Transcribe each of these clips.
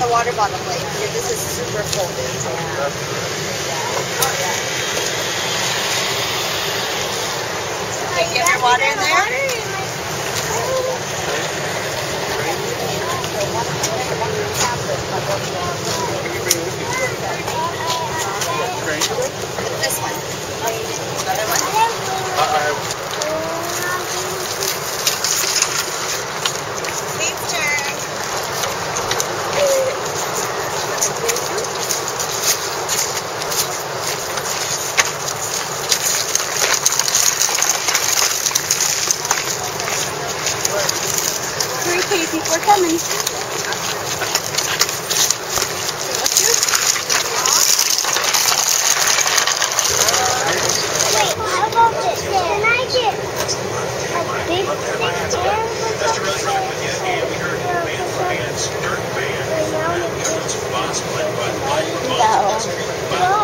a water bottle plate because this is super cold. Yeah. Oh, yeah. Okay, you have your water in there? This one. Another one? Steve's turn. Hurry, Casey, we're coming.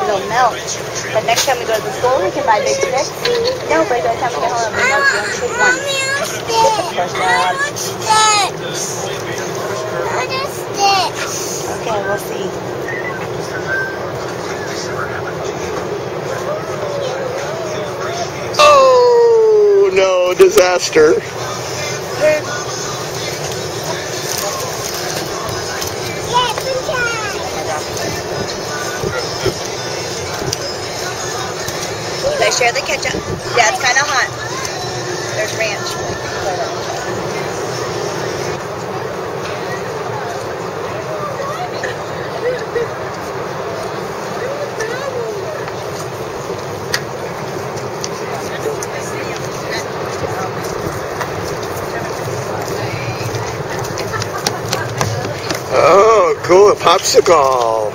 It'll melt. But next time we go to the store, we can buy big sticks. No, but by the time we get home, it'll melt. You only take one. Okay, we'll see. Oh no, disaster. You guys share the ketchup. Yeah, it's kind of hot. There's ranch. Oh, cool, a popsicle.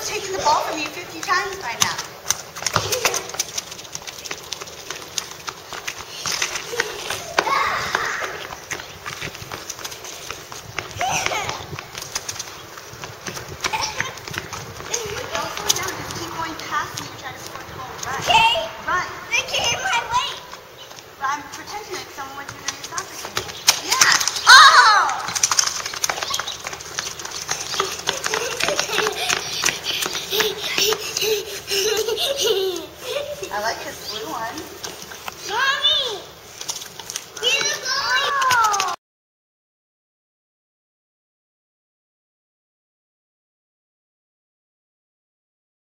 Taken the ball from you 50 times by now. Don't slow down, just keep going past me and try to score the goal. Run. Okay. Run. They came my way. I'm pretending like someone went to the soccer game. Yeah. Oh! I like this blue one.